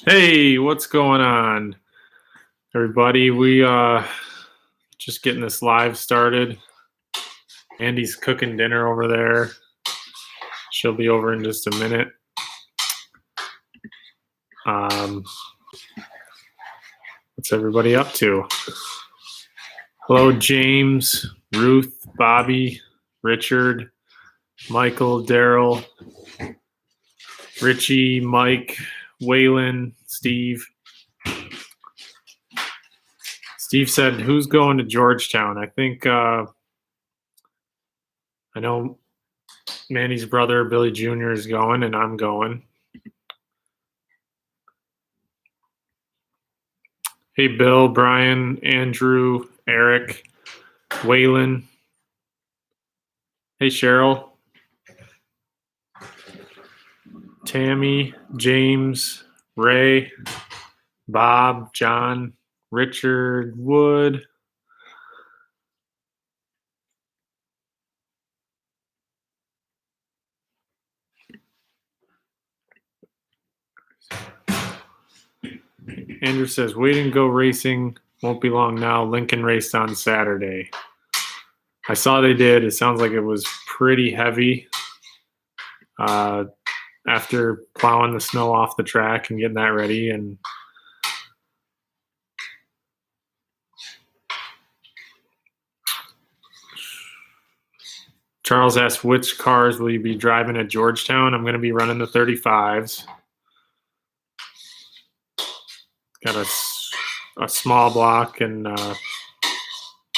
Hey, what's going on, everybody? We just getting this live started. Andy's cooking dinner over there. She'll be over in just a minute. What's everybody up to? Hello, James, Ruth, Bobby, Richard, Michael, Daryl, Richie, Mike, Waylon, Steve. Steve said, who's going to Georgetown? I think I know Mandy's brother, Billy Jr. is going, and I'm going. Hey, Bill, Brian, Andrew, Eric, Waylon. Hey, Cheryl. Tammy, James, Ray, Bob, John, Richard, Wood. Andrew says, wait and go racing. Won't be long now. Lincoln raced on Saturday. I saw they did. It sounds like it was pretty heavy. After plowing the snow off the track and getting that ready. And Charles asked, which cars will you be driving at Georgetown? I'm going to be running the 35s. Got a small block and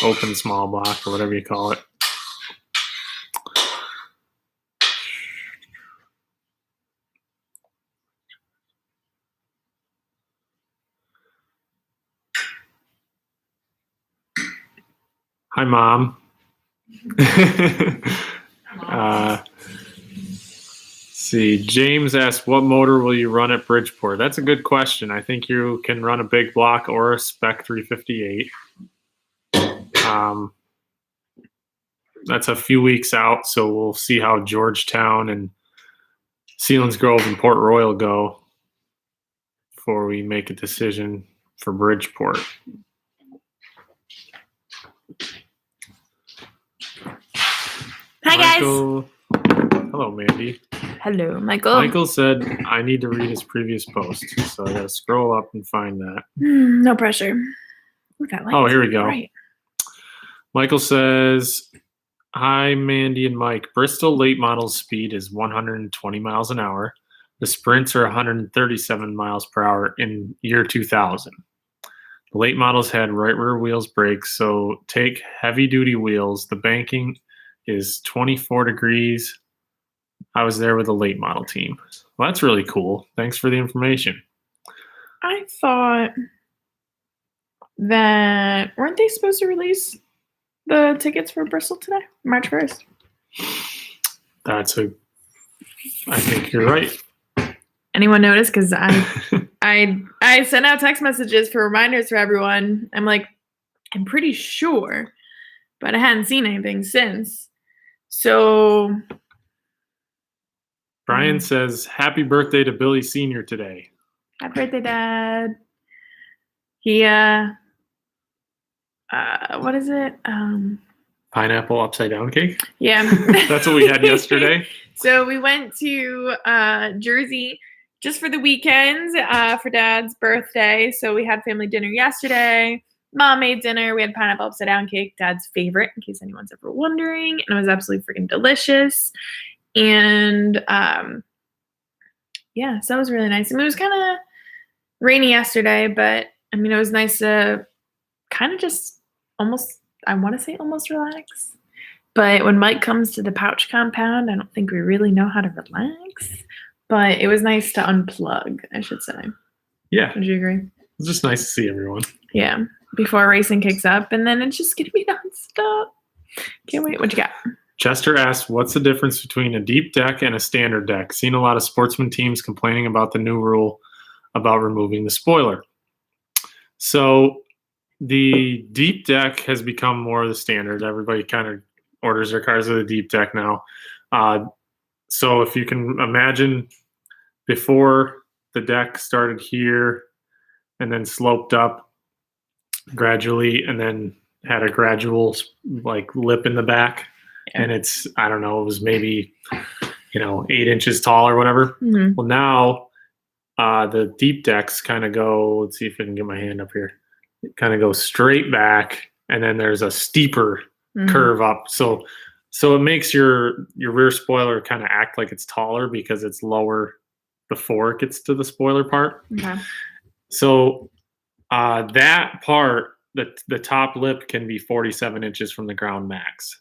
open small block or whatever you call it. Hi, Mom. See, James asked, what motor will you run at Bridgeport? That's a good question. I think you can run a big block or a Spec 358. That's a few weeks out, so we'll see how Georgetown and Selinsgrove and Port Royal go before we make a decision for Bridgeport. Hi, Michael, guys. Hello, Mandy. Hello, Michael. Michael said, I need to read his previous post, so I got to scroll up and find that. No pressure. Oh, here we go. Right. Michael says, hi, Mandy and Mike. Bristol late model speed is 120 miles an hour. The sprints are 137 miles per hour in year 2000. The late models had right rear wheels brakes, so take heavy-duty wheels. The banking is 24 degrees. I was there with the late model team. Well, that's really cool. Thanks for the information. I thought that weren't they supposed to release the tickets for Bristol today, March 1st? I think you're right. Anyone notice? Because I sent out text messages for reminders for everyone. I'm like, I'm pretty sure, but I hadn't seen anything since. So Brian says, happy birthday to Billy Sr. today. Happy birthday, Dad. He, what is it? Pineapple upside down cake? Yeah. That's what we had yesterday. So we went to Jersey just for the weekend for Dad's birthday. So we had family dinner yesterday. Mom made dinner. We had pineapple upside down cake, Dad's favorite, in case anyone's ever wondering. And it was absolutely freaking delicious. And yeah, so it was really nice. I mean, it was kind of rainy yesterday, but I mean, it was nice to kind of just almost, I want to say almost relax. But when Mike comes to the Pauch compound, I don't think we really know how to relax. But it was nice to unplug, I should say. Yeah. Would you agree? It's just nice to see everyone. Yeah. Before racing kicks up, and then it's just going to be nonstop. Can't wait. What you got? Chester asked, what's the difference between a deep deck and a standard deck? Seen a lot of sportsman teams complaining about the new rule about removing the spoiler. So the deep deck has become more of the standard. Everybody kind of orders their cars with a deep deck now. So if you can imagine before the deck started here and then sloped up gradually and then had a gradual like lip in the back. Yeah. And it's, I don't know, it was maybe, 8 inches tall or whatever. Mhm. Well, now the deep decks kind of go, let's see if I can get my hand up here, kind of go straight back. And then there's a steeper curve up. So it makes your rear spoiler kind of act like it's taller because it's lower before it gets to the spoiler part. Okay. So that part, the top lip can be 47 inches from the ground max.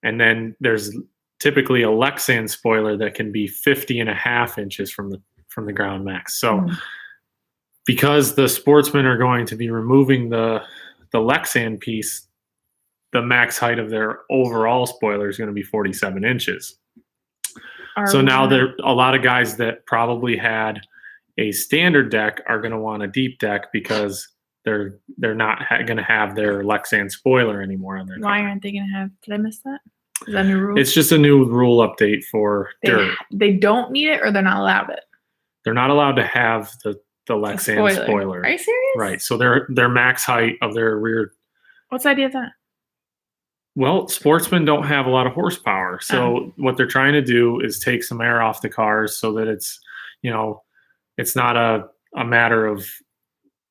And then there's typically a Lexan spoiler that can be 50.5 inches from the ground max. So because the Sportsmen are going to be removing the Lexan piece, the max height of their overall spoiler is going to be 47 inches. So now there a lot of guys that probably had a standard deck are going to want a deep deck because they're not going to have their Lexan spoiler anymore on their car. Why aren't they going to have? Did I miss that? Is that a new rule? It's just a new rule update for dirt. They don't need it, or they're not allowed it. They're not allowed to have the Lexan spoiler. Are you serious? Right. So their max height of their rear. What's the idea of that? Well, Sportsmen don't have a lot of horsepower. So what they're trying to do is take some air off the cars so that it's, it's not a matter of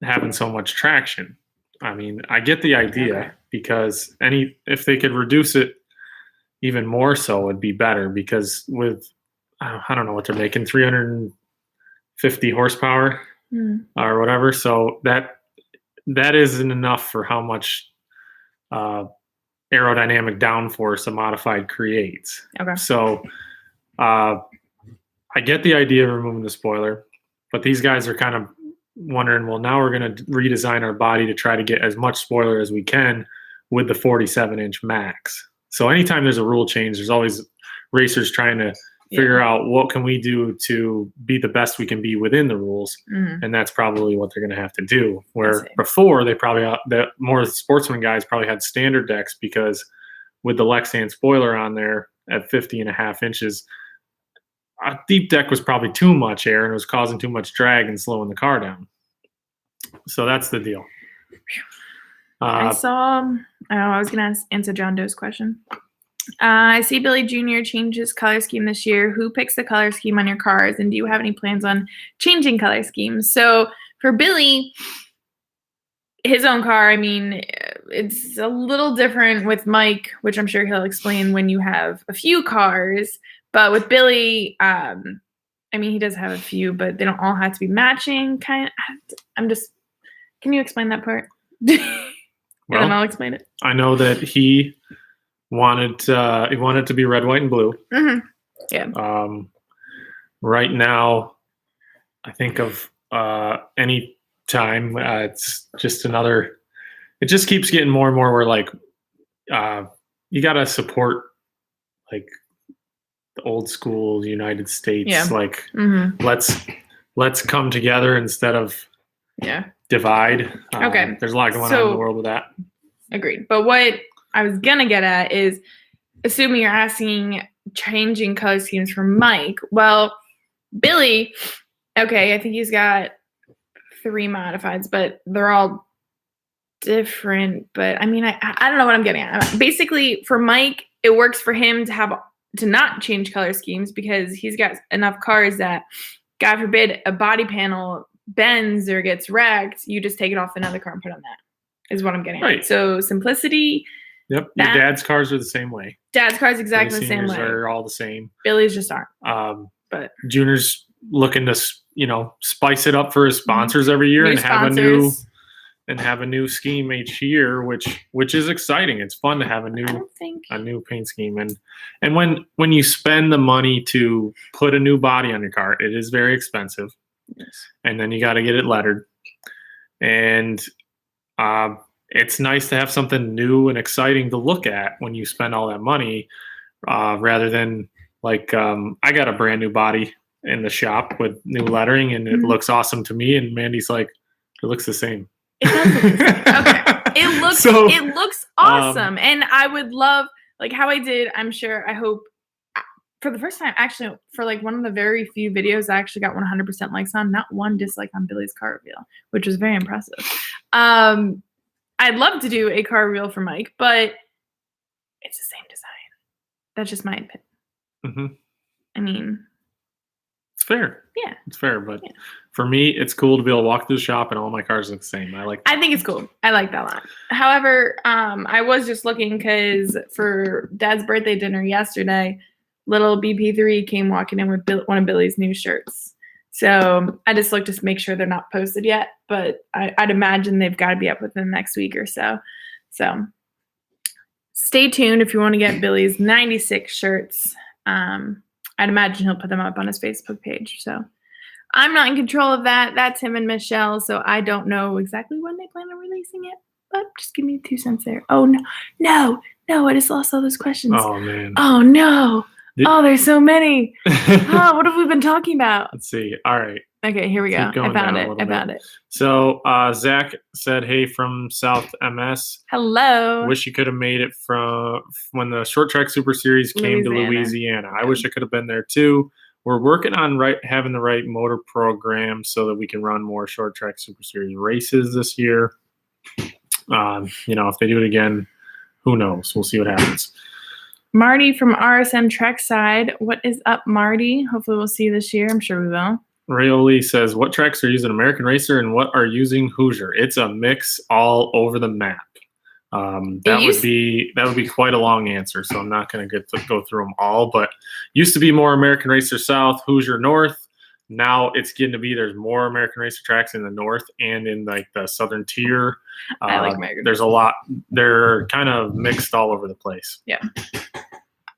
having so much traction. I mean, I get the idea because if they could reduce it even more so, it'd be better because with, I don't know what they're making, 350 horsepower or whatever. So that isn't enough for how much aerodynamic downforce a modified creates. Okay. So I get the idea of removing the spoiler, but these guys are kind of wondering, well, now we're going to redesign our body to try to get as much spoiler as we can with the 47-inch max. So anytime there's a rule change, there's always racers trying to figure out what can we do to be the best we can be within the rules. And that's probably what they're going to have to do. Where before they probably, the more Sportsman guys probably had standard decks because with the Lexan spoiler on there at 50.5 inches, a deep deck was probably too much air and it was causing too much drag and slowing the car down. So that's the deal. I was going to answer John Doe's question. I see Billy Jr. change his color scheme this year. Who picks the color scheme on your cars? And do you have any plans on changing color schemes? So for Billy, his own car, I mean, it's a little different with Mike, which I'm sure he'll explain when you have a few cars. But with Billy, I mean, he does have a few, but they don't all have to be matching. Can you explain that part? And then I'll explain it. I know that he wanted to be red, white, and blue. Yeah. Right now, I think of any time it's just another. It just keeps getting more and more. Where like you gotta support like the old school United States. Yeah. Like let's come together instead of divide. Okay. There's a lot going on in the world with that. Agreed. But what I was gonna get at is, assuming you're asking changing color schemes for Mike. Well, Billy, okay, I think he's got 3 modifieds, but they're all different. But I mean, I don't know what I'm getting at. Basically, for Mike, it works for him to not change color schemes because he's got enough cars that, God forbid, a body panel bends or gets wrecked, you just take it off another car and put on that. Is what I'm getting at. So simplicity. Yep. Your dad's cars are the same way. Dad's cars exactly the same way. Are all the same. Billy's just aren't. But Junior's looking to spice it up for his sponsors every year and have a new scheme each year, which is exciting. It's fun to have a new paint scheme. And when you spend the money to put a new body on your car, it is very expensive. Yes. And then you got to get it lettered. And it's nice to have something new and exciting to look at when you spend all that money, rather than like I got a brand new body in the shop with new lettering and it looks awesome to me. And Mandy's like, it looks the same. It does look the same. Okay. It looks awesome. And I would love, like how I did, I hope for the first time, actually, for like one of the very few videos I actually got 100% likes on, not one dislike on Billy's car reveal, which was very impressive. I'd love to do a car reveal for Mike, but it's the same design. That's just my opinion. Mm-hmm. I mean, it's fair. Yeah. It's fair, but for me, it's cool to be able to walk through the shop and all my cars look the same. I think it's cool. I like that a lot. However, I was just looking because for Dad's birthday dinner yesterday, little BP3 came walking in with one of Billy's new shirts. So I just looked to make sure they're not posted yet, but I'd imagine they've got to be up within the next week or so. So stay tuned if you want to get Billy's 96 shirts. I'd imagine he'll put them up on his Facebook page. So I'm not in control of that. That's him and Michelle. So I don't know exactly when they plan on releasing it, but just give me 2 cents there. Oh, no. I just lost all those questions. Oh, man. Oh, no. Oh, there's so many. What have we been talking about? Let's see. All right. Okay, here we go. I found it. So Zach said, hey, from South MS. Hello. Wish you could have made it from when the Short Track Super Series came to Louisiana. I wish I could have been there too. We're working on having the right motor program so that we can run more Short Track Super Series races this year. If they do it again, who knows? We'll see what happens. Marty from RSM Trackside. What is up, Marty? Hopefully we'll see you this year. I'm sure we will. Rayoli says, what tracks are using American Racer and what are using Hoosier? It's a mix all over the map. That would be quite a long answer, so I'm not going to go through them all. But used to be more American Racer South, Hoosier North. Now it's getting to be there's more American Racer tracks in the north and in like the southern tier. I like American. There's a lot. They're kind of mixed all over the place. Yeah.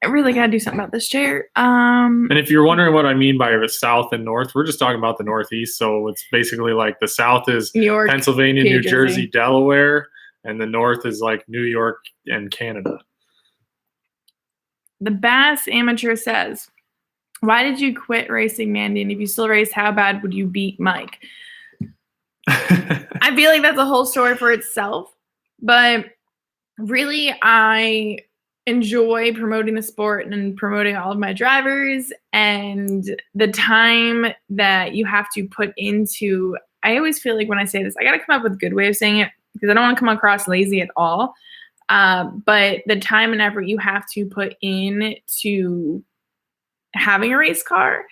I really got to do something about this chair. And if you're wondering what I mean by the south and north, we're just talking about the northeast. So it's basically like the south is New York, Pennsylvania, New Jersey, Delaware, and the north is like New York and Canada. The Bass Amateur says, why did you quit racing, Mandee? And if you still race, how bad would you beat Mike? I feel like that's a whole story for itself. But really, I enjoy promoting the sport and promoting all of my drivers, and the time that you have to put into, I always feel like when I say this, I got to come up with a good way of saying it because I don't want to come across lazy at all. But the time and effort you have to put in to having a race car.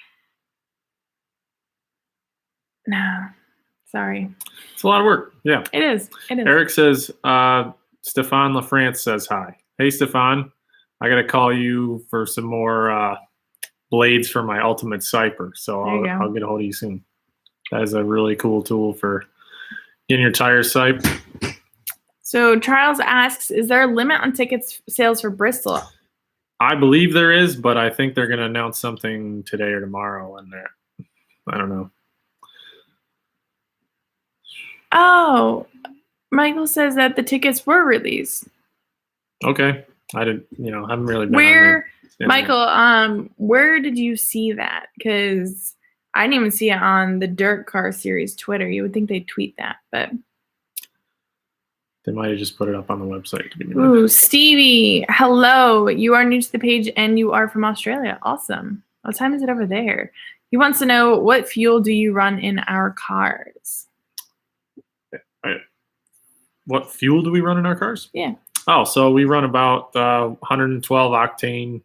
No, sorry. It's a lot of work. Yeah. It is. Eric says, Stefan LaFrance says hi. Hey, Stefan, I got to call you for some more blades for my Ultimate Cyper. So I'll get a hold of you soon. That is a really cool tool for getting your tires siped. So Charles asks, is there a limit on tickets sales for Bristol? I believe there is, but I think they're going to announce something today or tomorrow on that. I don't know. Oh, Michael says that the tickets were released. Okay. I didn't, haven't really been Michael, where did you see that? Because I didn't even see it on the Dirt Car Series Twitter. You would think they'd tweet that, but they might have just put it up on the website. Ooh, Stevie, hello. You are new to the page and you are from Australia. Awesome. What time is it over there? He wants to know, what fuel do you run in our cars? What fuel do we run in our cars? Yeah. Oh, so we run about 112 octane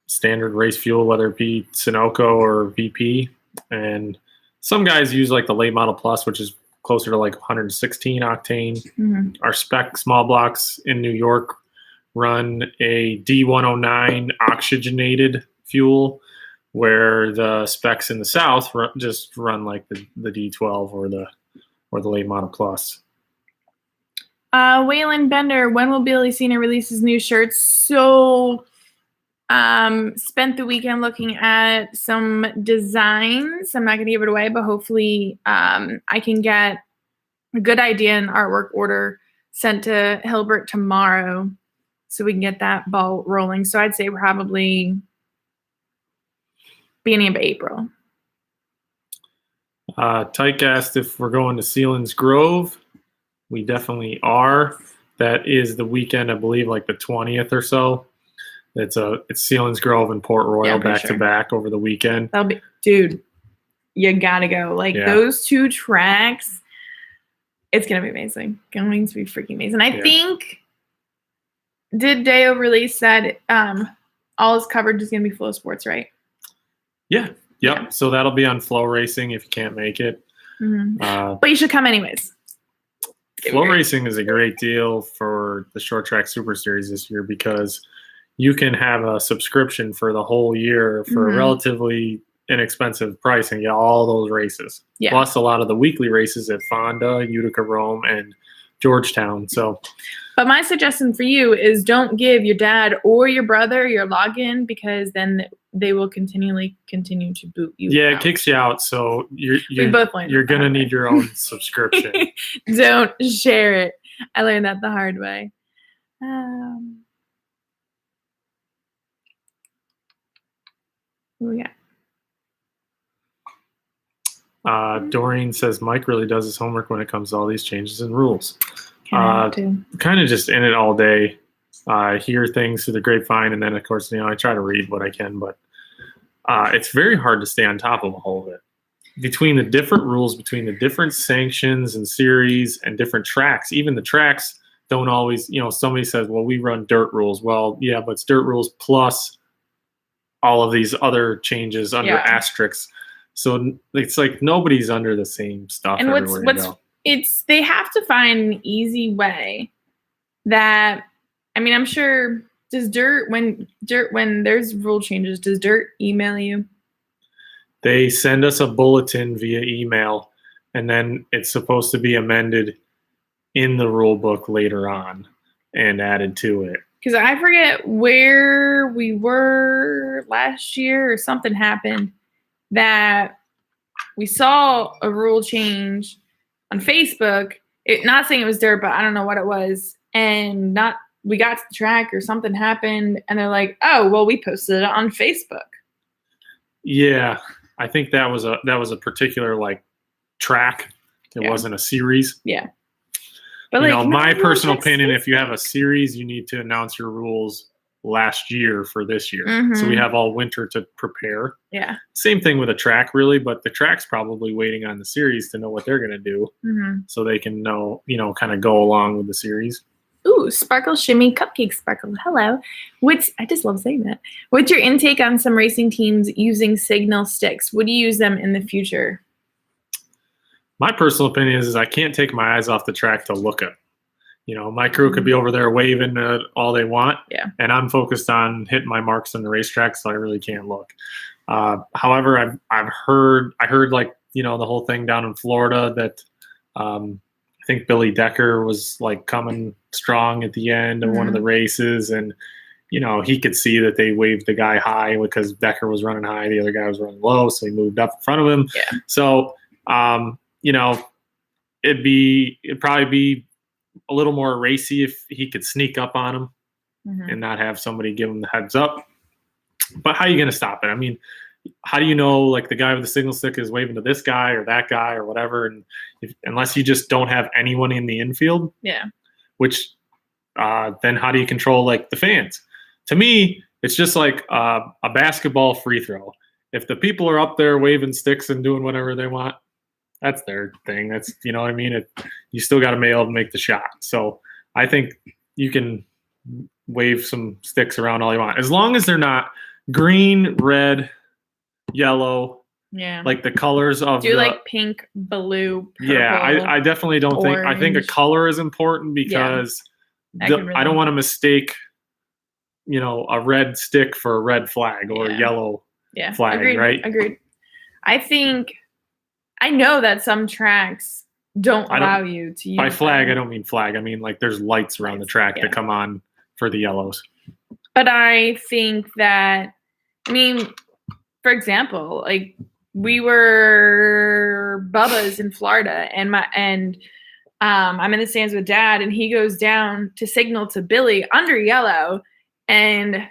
standard race fuel, whether it be Sunoco or VP. And some guys use like the late model plus, which is closer to like 116 octane. Mm-hmm. Our spec small blocks in New York run a D109 oxygenated fuel, where the specs in the South just run like the D12 or the late model plus. Waylon Bender, when will Billy Cena release his new shirts? So, spent the weekend looking at some designs. I'm not going to give it away, but hopefully I can get a good idea and artwork order sent to Hilbert tomorrow so we can get that ball rolling. So I'd say probably beginning of April. Tyke asked if we're going to Sealands Grove. We definitely are. That is the weekend, I believe, like the 20th or so. It's Sealands Grove and Port Royal back to back over the weekend. That'll be, dude, you gotta go. Like those two tracks, it's gonna be amazing. Going to be freaking amazing. I think, did Deo release that all his coverage is gonna be Flow Sports, right? Yeah. Yep. Yeah. So that'll be on Flow Racing if you can't make it. Mm-hmm. But you should come anyways. Flow Racing is a great deal for the Short Track Super Series this year because you can have a subscription for the whole year for a relatively inexpensive price and get all those races. Yeah. Plus a lot of the weekly races at Fonda, Utica, Rome, and Georgetown. But my suggestion for you is don't give your dad or your brother your login because then they will continue to boot you. Yeah, out. It kicks you out. So you're gonna need your own subscription. Don't share it. I learned that the hard way. What we got? Doreen says Mike really does his homework when it comes to all these changes and rules. Kind of just in it all day. Hear things through the grapevine, and then of course, I try to read what I can, but it's very hard to stay on top of all of it. Between the different rules, between the different sanctions and series and different tracks, even the tracks don't always, somebody says, well, we run dirt rules. Well, yeah, but it's dirt rules plus all of these other changes under asterisks. So it's like nobody's under the same stuff. And they have to find an easy way that, I'm sure, when there's rule changes, does Dirt email you? They send us a bulletin via email, and then it's supposed to be amended in the rule book later on and added to it. Because I forget where we were last year or something happened that we saw a rule change on Facebook. Not saying it was dirt, but I don't know what it was. And we got to the track or something happened and they're like, oh, well, we posted it on Facebook. Yeah. I think that was a particular track. It wasn't a series. Yeah. But my personal opinion, if you have a series, you need to announce your rules last year for this year. Mm-hmm. So we have all winter to prepare. Yeah. Same thing with a track, really, but the track's probably waiting on the series to know what they're going to do so they can know, kind of go along with the series. Ooh, Sparkle Shimmy Cupcake Sparkle. Hello. I just love saying that. What's your intake on some racing teams using signal sticks? Would you use them in the future? My personal opinion is I can't take my eyes off the track to look at. My crew could be over there waving all they want, and I'm focused on hitting my marks on the racetrack, so I really can't look. However, I heard the whole thing down in Florida that I think Billy Decker was coming strong at the end of one of the races, and he could see that they waved the guy high because Decker was running high, the other guy was running low, so he moved up in front of him. Yeah. So it'd probably be a little more racy if he could sneak up on him and not have somebody give him the heads up. But how are you going to stop it? How do you know the guy with the signal stick is waving to this guy or that guy or whatever? And unless you just don't have anyone in the infield, which then how do you control the fans? To me, it's just like a basketball free throw. If the people are up there waving sticks and doing whatever they want, that's their thing. That's, you know what I mean? You still got to be able to make the shot. So I think you can wave some sticks around all you want. As long as they're not green, red, yellow. Yeah. The colors of pink, blue, purple, yeah, I definitely don't orange. I think a color is important because I don't want to mistake, a red stick for a red flag or a yellow flag, agreed. Right? Agreed. I know that some tracks don't allow you to use by flag. I don't mean flag. I mean there's lights around the track that come on for the yellows. But I think that, for example, we were Bubba's in Florida, and I'm in the stands with Dad, and he goes down to signal to Billy under yellow, and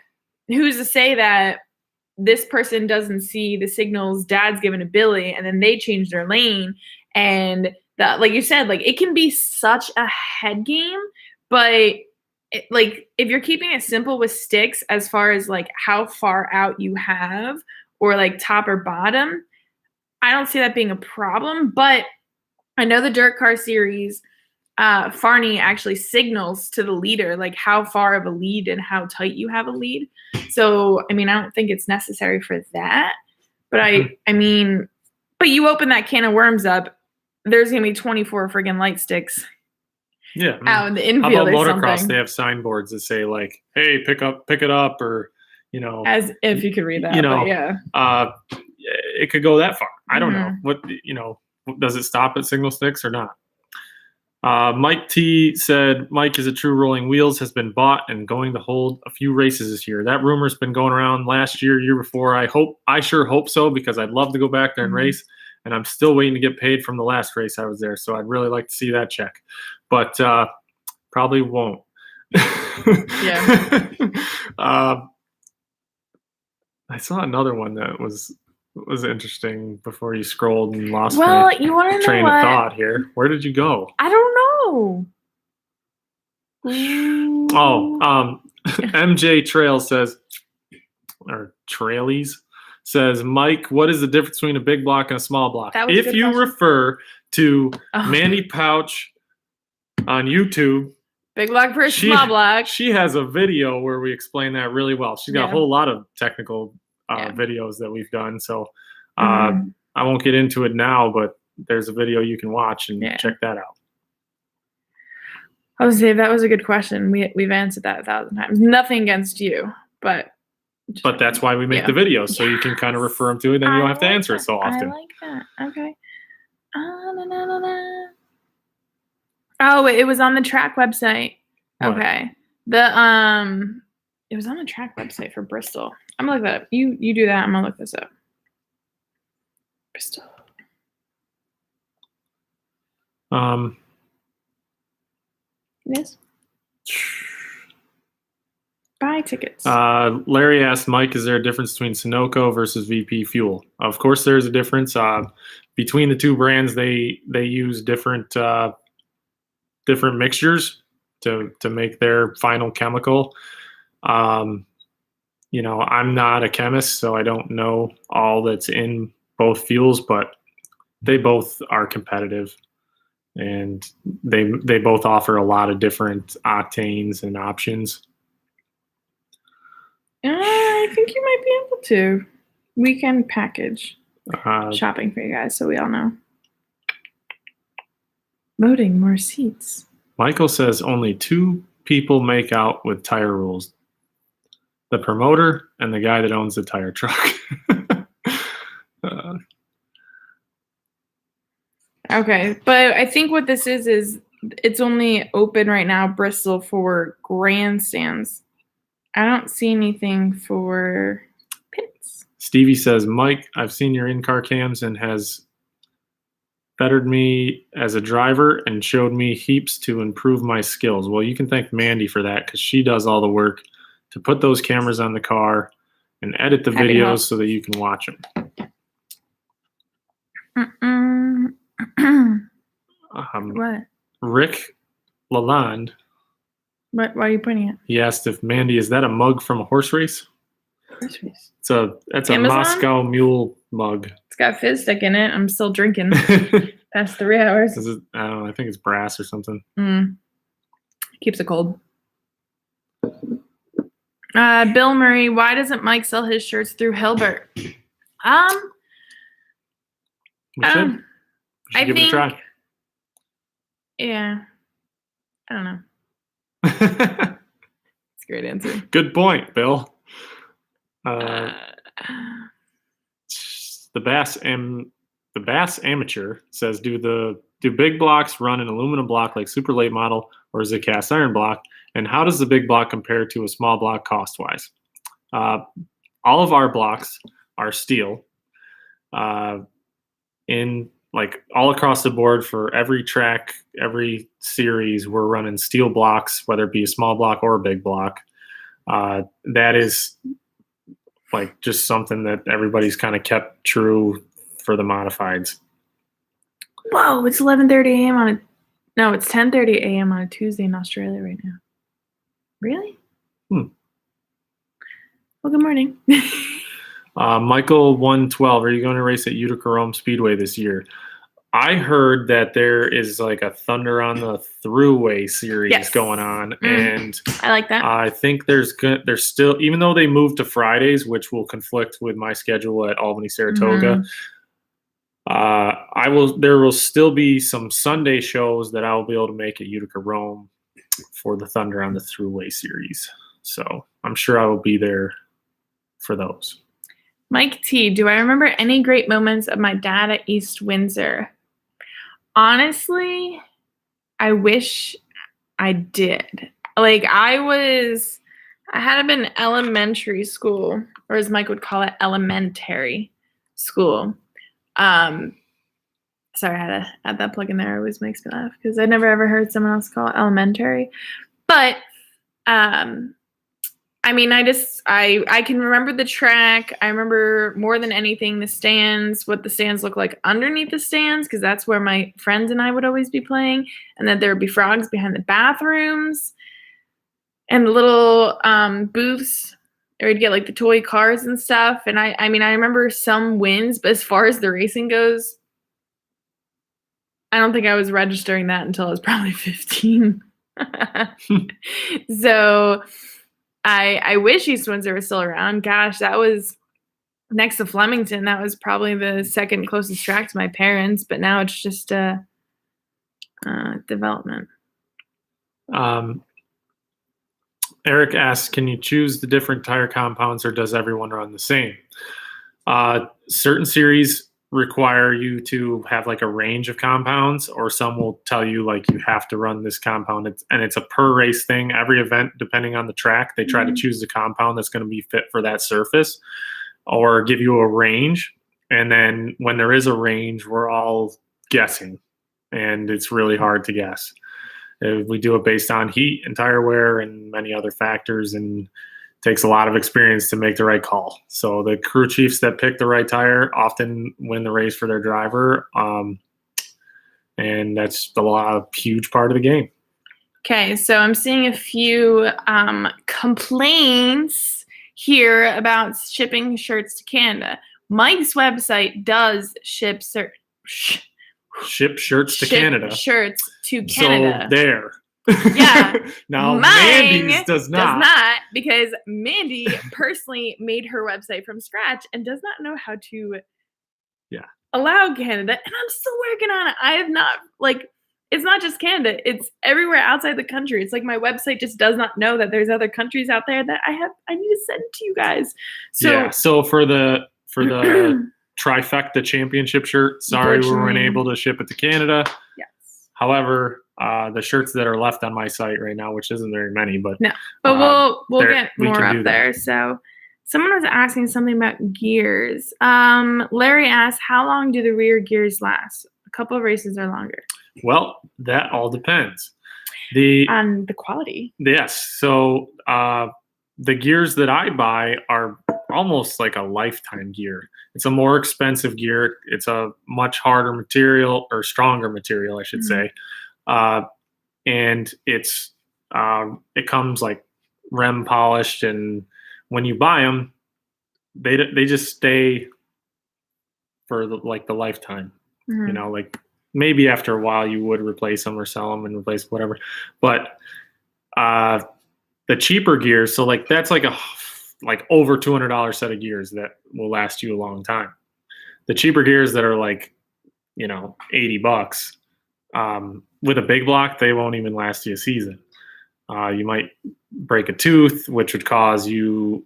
who's to say that this person doesn't see the signals Dad's given to Billy, and then they change their lane, and that, like you said, it can be such a head game, but like if you're keeping it simple with sticks as far as like how far out you have or like top or bottom, I don't see that being a problem. But I know the dirt car series, Farney actually signals to the leader like how far of a lead and how tight you have a lead. So I mean, I don't think it's necessary for that. But I mean, but you open that can of worms up, there's gonna be 24 friggin' light sticks. Yeah. Out in the infield. How about or motocross? Something. They have signboards that say like, "Hey, pick it up," or as if you could read that. But yeah. It could go that far. I don't know. What does it stop at signal sticks or not? Mike T said, Mike is a true rolling wheels, has been bought and going to hold a few races this year. That rumor's been going around last year before. I sure hope so, because I'd love to go back there and race, and I'm still waiting to get paid from the last race I was there. So I'd really like to see that check, but probably won't. Yeah. I saw another one that was interesting before you scrolled and lost you want to know train of thought here. Where did you go? I don't know. MJ Trail says, or Trailies says, Mike, what is the difference between a big block and a small block? If you refer to Mandee Pauch on YouTube, big block versus small block, she has a video where we explain that really well. She's got a whole lot of technical videos that we've done. So I won't get into it now, but there's a video you can watch and check that out. I was saying that was a good question. We've answered that 1,000 times. Nothing against you, but that's why we make the videos, so you can kind of refer them to it, then you don't have to answer it so often. I like that. Okay. Oh, it was on the track website. What? Okay. It was on the track website for Bristol. I'm gonna look that up. You do that. I'm gonna look this up. Bristol. Yes. Buy tickets. Larry asked Mike, is there a difference between Sunoco versus VP Fuel? Of course there's a difference. Between the two brands, they use different mixtures to make their final chemical. I'm not a chemist, so I don't know all that's in both fuels, but they both are competitive, and they both offer a lot of different octanes and options. I think you might be able to. Weekend package shopping for you guys, so we all know. Loading more seats. Michael says only 2 people make out with tire rules: the promoter and the guy that owns the tire truck. Okay, but I think what this is it's only open right now, Bristol, for grandstands. I don't see anything for pits. Stevie says, Mike, I've seen your in-car cams and has bettered me as a driver and showed me heaps to improve my skills. Well, you can thank Mandee for that, because she does all the work to put those cameras on the car and edit the videos so that you can watch them. What? Rick Lalonde. Why are you pointing at? He asked if Mandee, is that a mug from a horse race? Horse race. That's a Moscow Mule mug. It's got fizz stick in it. I'm still drinking. Past 3 hours. I don't know. I think it's brass or something. Keeps it cold. Bill Murray, why doesn't Mike sell his shirts through Hilbert? We should give it a try. Yeah. I don't know. That's a great answer. Good point, Bill. The Bass Amateur says, do big blocks run an aluminum block like super late model, or is it cast iron block? And how does the big block compare to a small block cost wise? All of our blocks are steel. In like all across the board for every track, every series, we're running steel blocks, whether it be a small block or a big block. That is like just something that everybody's kind of kept true for the modifieds. Whoa, it's 11:30 a.m. it's 10:30 a.m. on a Tuesday in Australia right now. Really? Hmm. Well, good morning. Michael 112, are you going to race at Utica Rome Speedway this year? I heard that there is like a Thunder on the Thruway series going on, and I like that. I think there's still, even though they moved to Fridays, which will conflict with my schedule at Albany Saratoga. There will still be some Sunday shows that I'll be able to make at Utica Rome for the Thunder on the Thruway series. So I'm sure I will be there for those. Mike T, do I remember any great moments of my dad at East Windsor? Honestly, I wish I did. Like I had been elementary school, or as Mike would call it, elementary school. Sorry, I had to add that plug in there. It always makes me laugh because I never ever heard someone else call it elementary. But I mean, I can remember the track. I remember more than anything the stands, what the stands look like underneath the stands, because that's where my friends and I would always be playing. And then there would be frogs behind the bathrooms and the little booths, or you'd get like the toy cars and stuff. And I mean, I remember some wins, but as far as the racing goes, I don't think I was registering that until I was probably 15. So I wish East Windsor was still around. Gosh, that was next to Flemington. That was probably the second closest track to my parents, but now it's just development. Eric asks, can you choose the different tire compounds or does everyone run the same? Certain series require you to have like a range of compounds, or some will tell you like you have to run this compound. It's a per race thing. Every event, depending on the track, they try to choose the compound that's going to be fit for that surface or give you a range. And then when there is a range, we're all guessing, and it's really hard to guess. We do it based on heat and tire wear and many other factors, and takes a lot of experience to make the right call. So the crew chiefs that pick the right tire often win the race for their driver. And that's a huge part of the game. Okay, so I'm seeing a few complaints here about shipping shirts to Canada. Mike's website does ship shirts to Canada. Shirts to Canada. So there. Yeah. Now Mine Mandee's does not, because Mandee personally made her website from scratch and does not know how to allow Canada, and I'm still working on it. I have not, it's not just Canada, it's everywhere outside the country. It's like my website just does not know that there's other countries out there that I need to send to you guys. So for the trifecta championship shirt, sorry we weren't able to ship it to Canada. Yes. However, the shirts that are left on my site right now, which isn't very many, but we'll get more up there. So someone was asking something about gears. Larry asked, how long do the rear gears last? A couple of races or longer. Well, that all depends. On the quality. Yes. So the gears that I buy are almost like a lifetime gear. It's a more expensive gear. It's a much harder material, or stronger material, I should say. And it comes like rem polished, and when you buy them, they just stay for the lifetime. You know, like maybe after a while you would replace them or sell them and replace whatever. But the cheaper gears, so like that's like over $200 set of gears that will last you a long time. The cheaper gears that are like, $80, with a big block, they won't even last you a season. You might break a tooth, which would cause you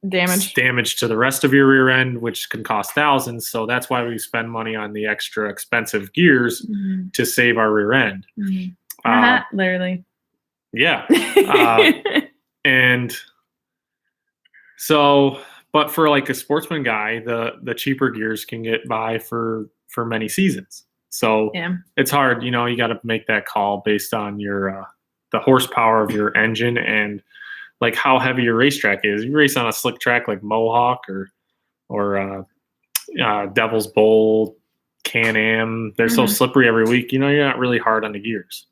damage to the rest of your rear end, which can cost thousands. So that's why we spend money on the extra expensive gears to save our rear end. Literally. Yeah. And so, but for like a sportsman guy, the cheaper gears can get by for many seasons. So it's hard, you got to make that call based on your the horsepower of your engine and like how heavy your racetrack is. You race on a slick track like Mohawk or Devil's Bowl, Can-Am. They're so slippery every week. You're not really hard on the gears.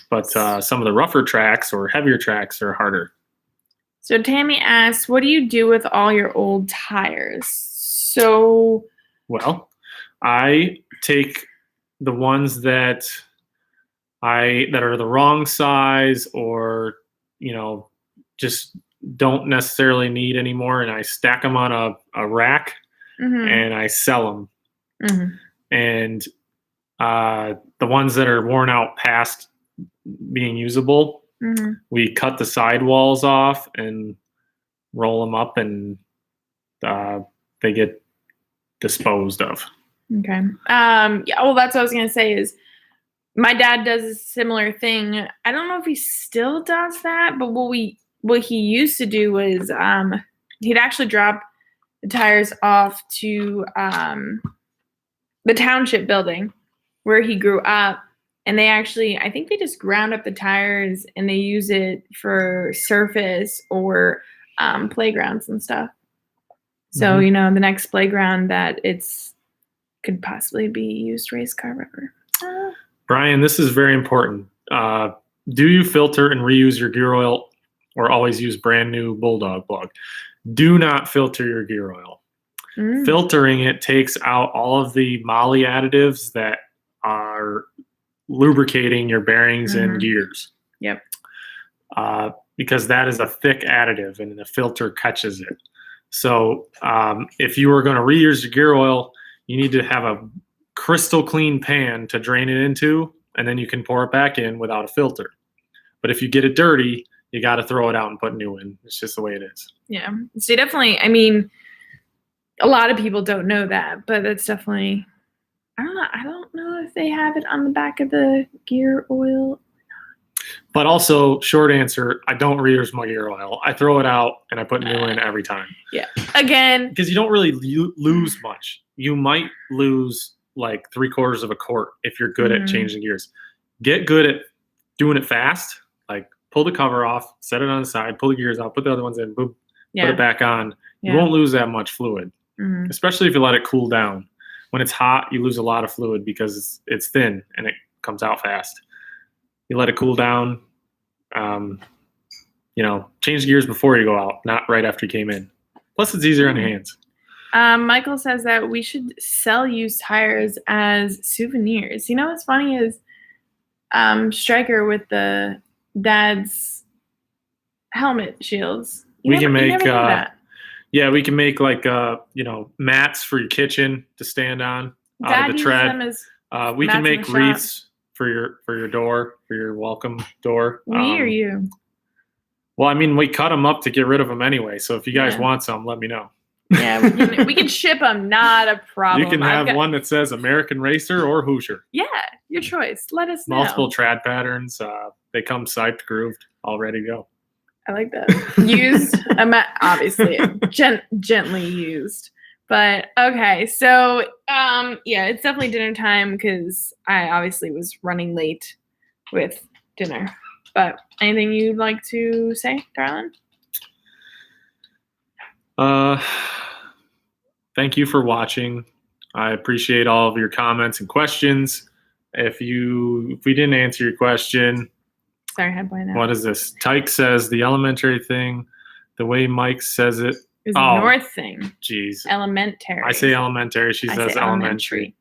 But some of the rougher tracks or heavier tracks are harder. So Tammy asks, what do you do with all your old tires? So, well, I take the ones that are the wrong size or, just don't necessarily need anymore, and I stack them on a rack and I sell them. And the ones that are worn out past being usable, we cut the sidewalls off and roll them up, and they get disposed of. Okay. Yeah. Well, that's what I was gonna say. Is my dad does a similar thing. I don't know if he still does that, but what he used to do was he'd actually drop the tires off to the township building where he grew up. And they actually, I think they just ground up the tires and they use it for surface or playgrounds and stuff. So, the next playground that could possibly be used race car rubber. Brian, this is very important. Do you filter and reuse your gear oil or always use brand new Bulldog plug? Do not filter your gear oil. Filtering it takes out all of the moly additives that are lubricating your bearings and gears. Yep. Because that is a thick additive and the filter catches it. So if you are going to reuse your gear oil, you need to have a crystal clean pan to drain it into, and then you can pour it back in without a filter. But if you get it dirty, you got to throw it out and put new in. It's just the way it is. Yeah. So definitely, I mean, a lot of people don't know that, but it's definitely, I don't know if they have it on the back of the gear oil. But also, short answer, I don't reuse my gear oil. I throw it out and I put new in every time. Yeah. Again. Because you don't really lose much. You might lose like 3/4 of a quart if you're good at changing gears. Get good at doing it fast. Like pull the cover off, set it on the side, pull the gears out, put the other ones in, boom, put it back on. You won't lose that much fluid, especially if you let it cool down. When it's hot, you lose a lot of fluid because it's thin and it comes out fast. You let it cool down. Change gears before you go out, not right after you came in. Plus, it's easier on your hands. Michael says that we should sell used tires as souvenirs. What's funny is Stryker with the dad's helmet shields. We can make like mats for your kitchen to stand on out of the tread. We can make wreaths for your door, for your welcome door. We or you? Well, I mean, we cut them up to get rid of them anyway. So if you guys want some, let me know. Yeah, we can ship them. Not a problem. You can have one that says American Racer or Hoosier. Yeah, your choice. Let us know. Multiple trad patterns. They come siped, grooved, all ready to go. I like that. Used, obviously, gently used. But okay, so it's definitely dinner time because I obviously was running late with dinner. But anything you'd like to say, darling? Thank you for watching. I appreciate all of your comments and questions. If we didn't answer your question, sorry, I had point out. What is this? Tyke says the elementary thing, the way Mike says it is the north thing. Jeez. Elementary. I say elementary. She says elementary.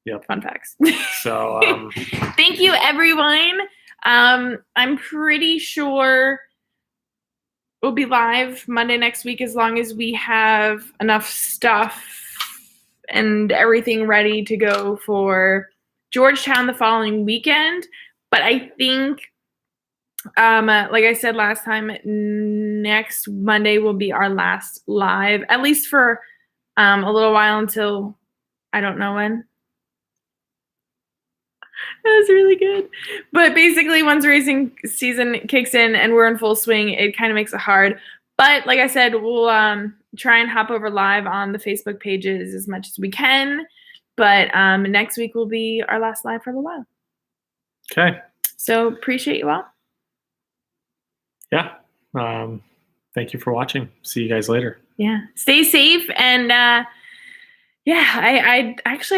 Yep. Fun facts. So thank you, everyone. I'm pretty sure we'll be live Monday next week as long as we have enough stuff and everything ready to go for Georgetown the following weekend. But I think, like I said last time, next Monday will be our last live, at least for a little while until I don't know when. That was really good. But basically, once racing season kicks in and we're in full swing, it kind of makes it hard. But like I said, we'll try and hop over live on the Facebook pages as much as we can. But next week will be our last live for a little while. Okay. So appreciate you all. Yeah. Thank you for watching. See you guys later. Yeah. Stay safe and I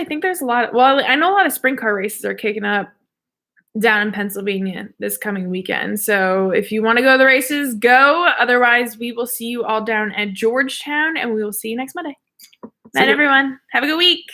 think there's a lot. Well, I know a lot of sprint car races are kicking up down in Pennsylvania this coming weekend. So if you want to go to the races, go. Otherwise, we will see you all down at Georgetown, and we will see you next Monday. Night, everyone. Have a good week.